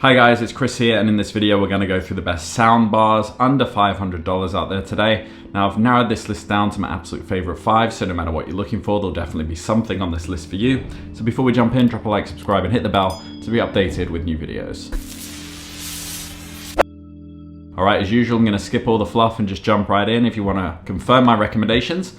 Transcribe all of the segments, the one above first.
Hi guys, it's Chris here, and in this video we're going to go through the best sound bars under $500 out there today. Now I've narrowed this list down to my absolute favorite 5, so no matter what you're looking for, there'll definitely be something on this list for you. So before we jump in, drop a like, subscribe and hit the bell to be updated with new videos. Alright, as usual I'm going to skip all the fluff and just jump right in. If you want to confirm my recommendations,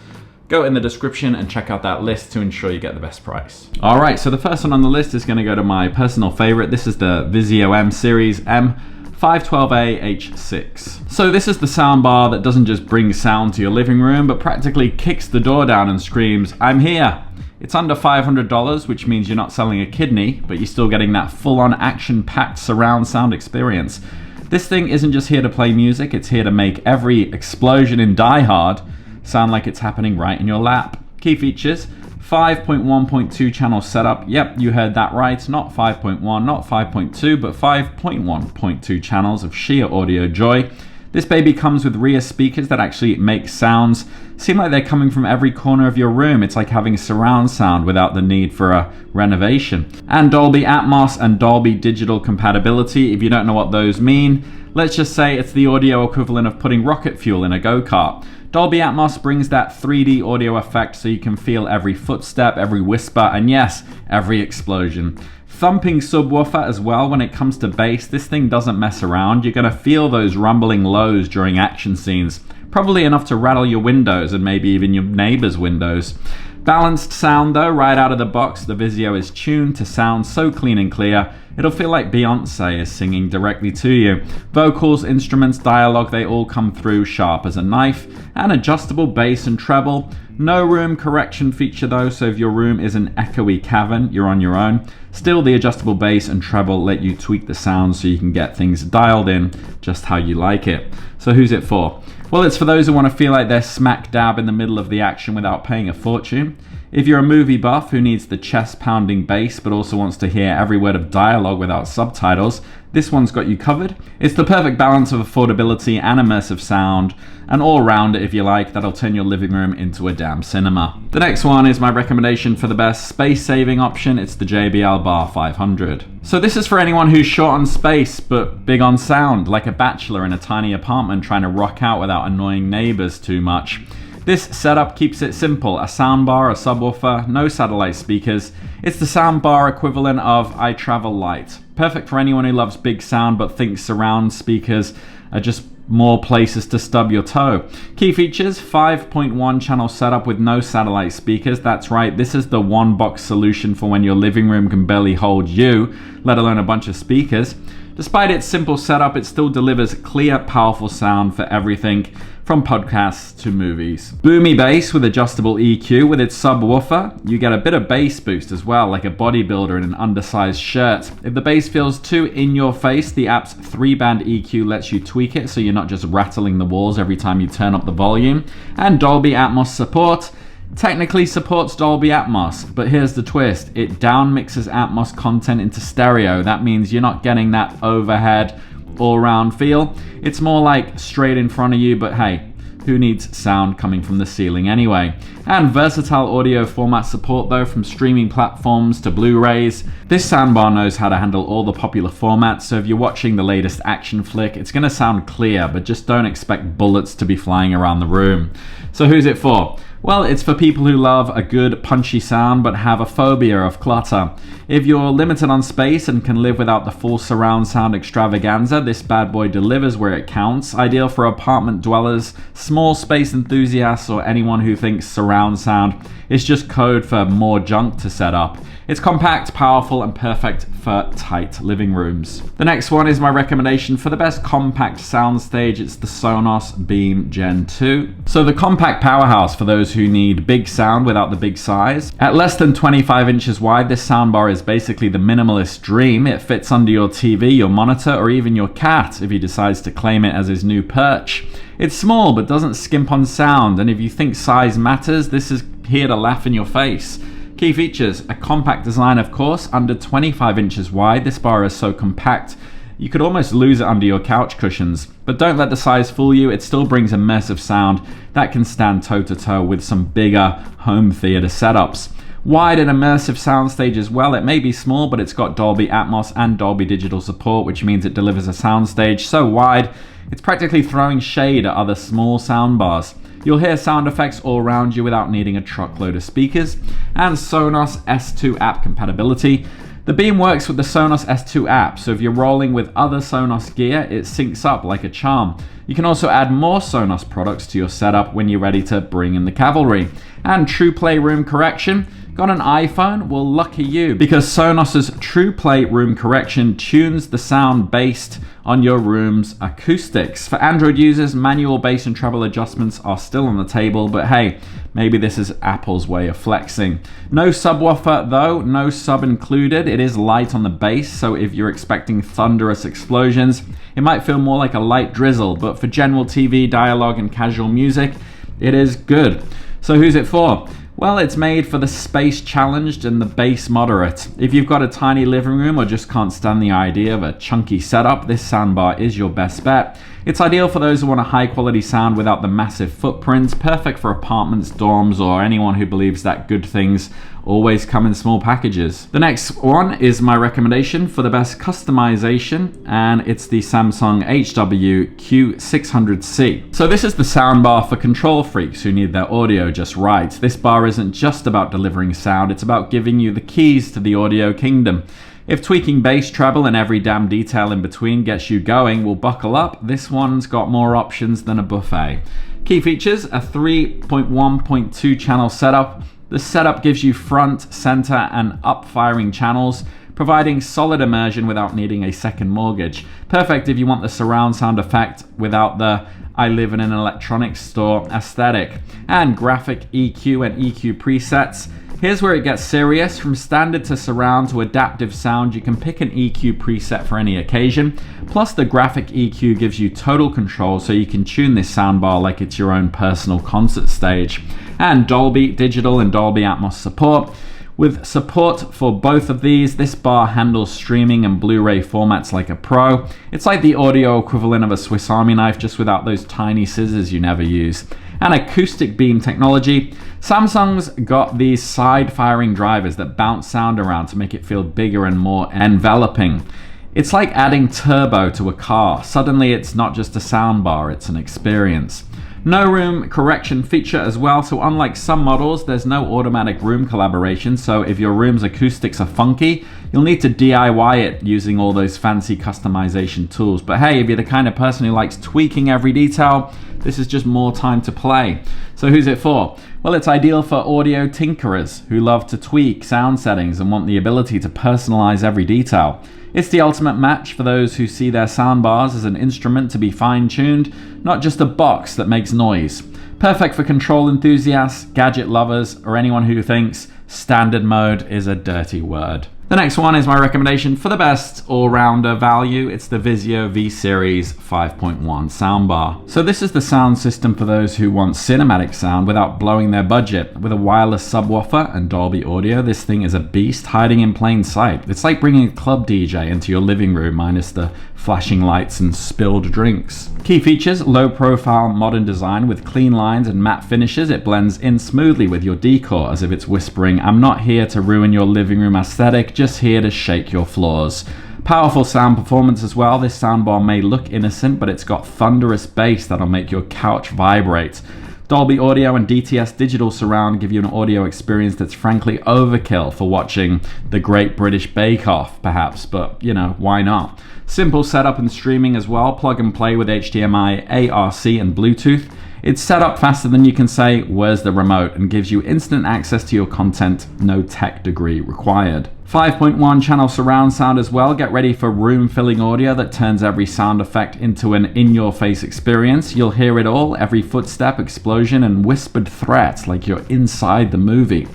go in the description and check out that list to ensure you get the best price. All right, so the first one on the list is gonna go to my personal favorite. This is the Vizio M Series M512A H6. So this is the sound bar that doesn't just bring sound to your living room, but practically kicks the door down and screams, "I'm here." It's under $500, which means you're not selling a kidney, but you're still getting that full-on action-packed surround sound experience. This thing isn't just here to play music, it's here to make every explosion in Die Hard sound like it's happening right in your lap. Key features: 5.1.2 channel setup. Yep, you heard that right. Not 5.1, not 5.2, but 5.1.2 channels of sheer audio joy. This baby comes with rear speakers that actually make sounds seem like they're coming from every corner of your room. It's like having surround sound without the need for a renovation. And Dolby Atmos and Dolby Digital compatibility. If you don't know what those mean, let's just say it's the audio equivalent of putting rocket fuel in a go-kart. Dolby Atmos brings that 3D audio effect so you can feel every footstep, every whisper, and yes, every explosion. Thumping subwoofer as well. When it comes to bass, this thing doesn't mess around. You're gonna feel those rumbling lows during action scenes. Probably enough to rattle your windows and maybe even your neighbor's windows. Balanced sound though, right out of the box, the Vizio is tuned to sound so clean and clear, it'll feel like Beyonce is singing directly to you. Vocals, instruments, dialogue, they all come through sharp as a knife, and adjustable bass and treble. No room correction feature though, so if your room is an echoey cavern, you're on your own. Still, the adjustable bass and treble let you tweak the sound so you can get things dialed in just how you like it. So who's it for? Well, it's for those who want to feel like they're smack dab in the middle of the action without paying a fortune. If you're a movie buff who needs the chest-pounding bass but also wants to hear every word of dialogue without subtitles, this one's got you covered. It's the perfect balance of affordability and immersive sound, an all-rounder if you like, that'll turn your living room into a damn cinema. The next one is my recommendation for the best space-saving option. It's the JBL Bar 500. So this is for anyone who's short on space but big on sound, like a bachelor in a tiny apartment trying to rock out without annoying neighbors too much. This setup keeps it simple: a soundbar, a subwoofer, no satellite speakers. It's the soundbar equivalent of I Travel Light. Perfect for anyone who loves big sound but thinks surround speakers are just more places to stub your toe. Key features: 5.1 channel setup with no satellite speakers. That's right, this is the one box solution for when your living room can barely hold you, let alone a bunch of speakers. Despite its simple setup, it still delivers clear, powerful sound for everything from podcasts to movies. Boomy bass with adjustable EQ. With its subwoofer, you get a bit of bass boost as well, like a bodybuilder in an undersized shirt. If the bass feels too in your face, the app's 3-band EQ lets you tweak it so you're not just rattling the walls every time you turn up the volume. And Dolby Atmos support technically supports Dolby Atmos, but here's the twist: it down mixes Atmos content into stereo. That means you're not getting that overhead all-round feel. It's more like straight in front of you, but hey, who needs sound coming from the ceiling anyway? And versatile audio format support though, from streaming platforms to Blu-rays. This soundbar knows how to handle all the popular formats, so if you're watching the latest action flick, it's gonna sound clear, but just don't expect bullets to be flying around the room. So who's it for? Well, it's for people who love a good punchy sound but have a phobia of clutter. If you're limited on space and can live without the full surround sound extravaganza, this bad boy delivers where it counts. Ideal for apartment dwellers, small space enthusiasts, or anyone who thinks surround sound is just code for more junk to set up. It's compact, powerful, and perfect for tight living rooms. The next one is my recommendation for the best compact soundstage. It's the Sonos Beam Gen 2. So the compact powerhouse for those who need big sound without the big size. At less than 25 inches wide, this soundbar is basically the minimalist dream. It fits under your TV, your monitor, or even your cat if he decides to claim it as his new perch. It's small but doesn't skimp on sound, and if you think size matters, this is here to laugh in your face. Key features: a compact design of course, under 25 inches wide. This bar is so compact you could almost lose it under your couch cushions. But don't let the size fool you, it still brings immersive sound that can stand toe to toe with some bigger home theater setups. Wide and immersive soundstage as well. It may be small, but it's got Dolby Atmos and Dolby Digital support, which means it delivers a soundstage so wide, it's practically throwing shade at other small soundbars. You'll hear sound effects all around you without needing a truckload of speakers. And Sonos S2 app compatibility. The Beam works with the Sonos S2 app, so if you're rolling with other Sonos gear, it syncs up like a charm. You can also add more Sonos products to your setup when you're ready to bring in the cavalry. And True Play Room Correction. Got an iPhone? Well, lucky you, because Sonos's True Play Room Correction tunes the sound based on your room's acoustics. For Android users, manual bass and treble adjustments are still on the table, but hey, maybe this is Apple's way of flexing. No subwoofer though, no sub included. It is light on the bass, so if you're expecting thunderous explosions, it might feel more like a light drizzle, but for general TV, dialogue, and casual music, it is good. So who's it for? Well, it's made for the space challenged and the bass moderate. If you've got a tiny living room or just can't stand the idea of a chunky setup, this soundbar is your best bet. It's ideal for those who want a high quality sound without the massive footprint, perfect for apartments, dorms, or anyone who believes that good things always come in small packages. The next one is my recommendation for the best customization, and it's the Samsung HW Q600C. So this is the soundbar for control freaks who need their audio just right. This bar isn't just about delivering sound, it's about giving you the keys to the audio kingdom. If tweaking bass, treble, and every damn detail in between gets you going, well, buckle up. This one's got more options than a buffet. Key features: a 3.1.2 channel setup. The setup gives you front, center, and up-firing channels, providing solid immersion without needing a second mortgage. Perfect if you want the surround sound effect without the I live in an electronics store aesthetic. And graphic EQ and EQ presets. Here's where it gets serious. From standard to surround to adaptive sound, you can pick an EQ preset for any occasion. Plus the graphic EQ gives you total control, so you can tune this soundbar like it's your own personal concert stage. And Dolby Digital and Dolby Atmos support. With support for both of these, this bar handles streaming and Blu-ray formats like a pro. It's like the audio equivalent of a Swiss Army knife, just without those tiny scissors you never use. And acoustic beam technology. Samsung's got these side-firing drivers that bounce sound around to make it feel bigger and more enveloping. It's like adding turbo to a car. Suddenly it's not just a soundbar, it's an experience. No room correction feature as well, so unlike some models, there's no automatic room collaboration, so if your room's acoustics are funky, you'll need to DIY it using all those fancy customization tools. But hey, if you're the kind of person who likes tweaking every detail, this is just more time to play. So who's it for? Well, it's ideal for audio tinkerers who love to tweak sound settings and want the ability to personalize every detail. It's the ultimate match for those who see their soundbars as an instrument to be fine-tuned, not just a box that makes noise. Perfect for control enthusiasts, gadget lovers, or anyone who thinks standard mode is a dirty word. The next one is my recommendation for the best all-rounder value. It's the Vizio V-Series 5.1 soundbar. So this is the sound system for those who want cinematic sound without blowing their budget. With a wireless subwoofer and Dolby audio, this thing is a beast hiding in plain sight. It's like bringing a club DJ into your living room minus the flashing lights and spilled drinks. Key features: low-profile modern design with clean lines and matte finishes. It blends in smoothly with your decor as if it's whispering, "I'm not here to ruin your living room aesthetic, just here to shake your floors." Powerful sound performance as well. This soundbar may look innocent, but it's got thunderous bass that'll make your couch vibrate. Dolby Audio and DTS Digital Surround give you an audio experience that's frankly overkill for watching the Great British Bake Off, perhaps, but you know, why not? Simple setup and streaming as well. Plug and play with HDMI, ARC, and Bluetooth. It's set up faster than you can say, "Where's the remote?" and gives you instant access to your content, no tech degree required. 5.1 channel surround sound as well. Get ready for room-filling audio that turns every sound effect into an in-your-face experience. You'll hear it all, every footstep, explosion, and whispered threat like you're inside the movie.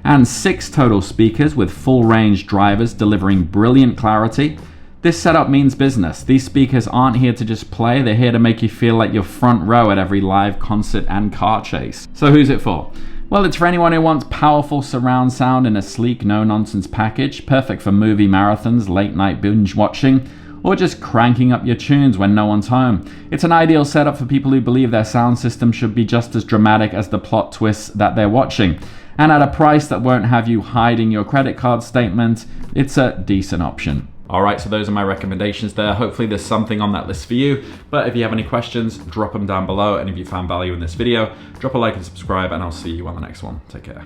And 6 total speakers with full-range drivers delivering brilliant clarity. This setup means business. These speakers aren't here to just play, they're here to make you feel like you're front row at every live concert and car chase. So who's it for? Well, it's for anyone who wants powerful surround sound in a sleek, no-nonsense package, perfect for movie marathons, late-night binge watching, or just cranking up your tunes when no one's home. It's an ideal setup for people who believe their sound system should be just as dramatic as the plot twists that they're watching. and at a price that won't have you hiding your credit card statement, it's a decent option. Alright, so those are my recommendations there. Hopefully there's something on that list for you, but if you have any questions, drop them down below, and if you found value in this video, drop a like and subscribe, and I'll see you on the next one. Take care.